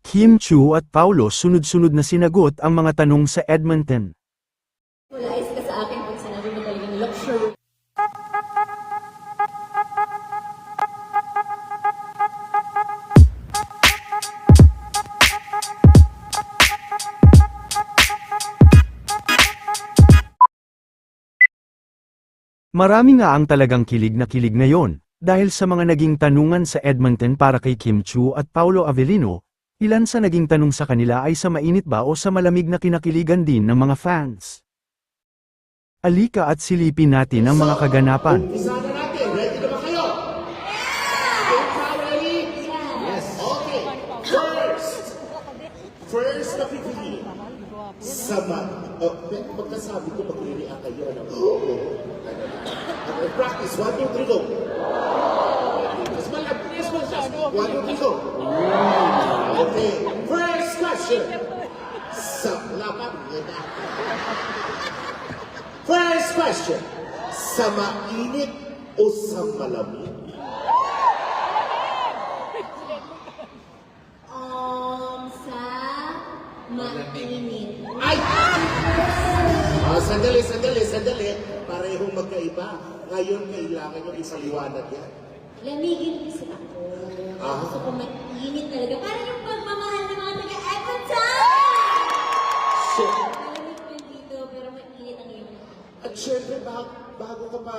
Kim Chiu at Paulo sunod-sunod na sinagot ang mga tanong sa Edmonton. Wala is ka sa akin kung sinabi mo talagang luxury. Marami nga ang talagang kilig na ngayon, dahil sa mga naging tanungan sa Edmonton para kay Kim Chiu at Paulo Avellino, ilan sa naging tanong sa kanila ay sa mainit ba o sa malamig na kinakiligan din ng mga fans. Alika at silipin natin ang mga kaganapan. Umpisa na natin. Ready na ba kayo? Yeah! Ready? Yes. Okay. First na pipili. Pagkasabi ko, mag-react kayo. Okay, practice. 1, 2, 3, go. Mas malabilis mo siya. 1, 2, 3, go. Okay. First question. First question. Sa mainit o sa malamig? Sa mainit. Ay! Sandali. Parehong magkaiba. Ngayon, kailangan yung isaliwanag yan. Lamigin kasi ako. Gusto ko mainit talaga. Parang yung pagmamahal ng mga taga-Edmonton! Shit. Malamig man dito, pero mainit ang iyong. At syempre, bago ka pa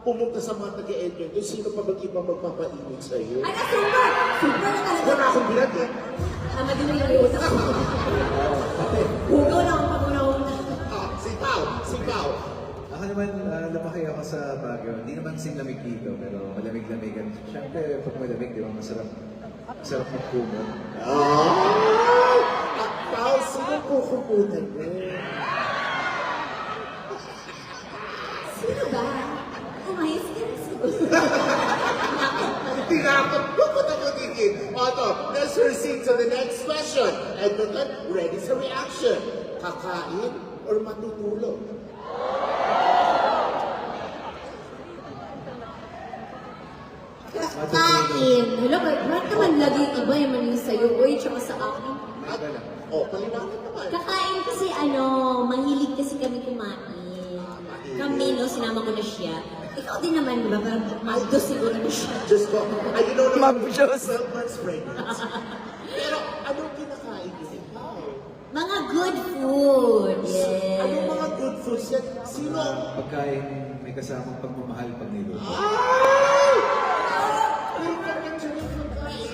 pumunta sa mga taga-Edmonton, sino pa bang ibang magpapainit sa iyo? Ay, super! Super na talaga. Wala akong bilat eh. Tama din yung iutak ko. Hugaw na akong pag-una-una. Sipaw. Ako naman, lumaki ako sa Baguio. Hindi naman kasing lamig dito, pero malamig-lamig. At syempre, pag malamig, di ba, masarap magkumot. Pao, sino kukupunan mo? Sino ba? Umayos ka na siguro. Tinakot ko ako tigil. Oto, let's proceed to the next question. Edmonton, ready sa reaction. Kakain or matutulog? Kain. Hello, ba't naman lagi iba yung mali sa'yo? Uy, tsaka sa akin. Paliwanag naman. Kakain kasi mahilig kasi kami kumain. Kami, no, sinama ko na siya. Ikaw din naman, di ba? Parang magdo siguro na siya. Just go. Ay, you know, 12 months pregnant. Pero anong kinakain niyo? Mga good food. Anong Yes. mga good foods yan? Sino? Pagkain, may kasamang pagmamahal pag niluto. Ay! Ay, nandiyan yung pagkain.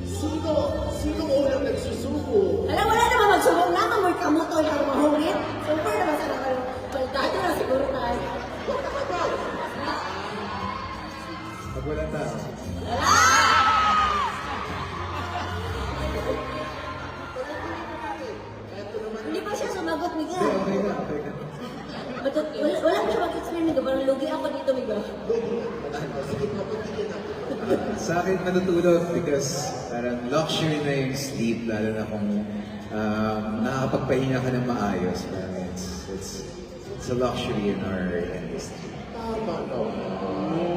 Sino unang nagsusuko? Alam, wala naman magsubok na. Mamoy kamoto lang mahungit. Super naman sa naman. Baltato na siguro tayo. Pag walang tao, Hindi pa siya sumagot, Miga. okay na. Wala ko siya mag-explain, Miga. Parang lugi ako dito, Miga. Sa akin, matutulog because parang luxury na yung sleep, lalo na kung nakakapagpahinga ka ng maayos. Parang it's a luxury in our industry. Tama naman.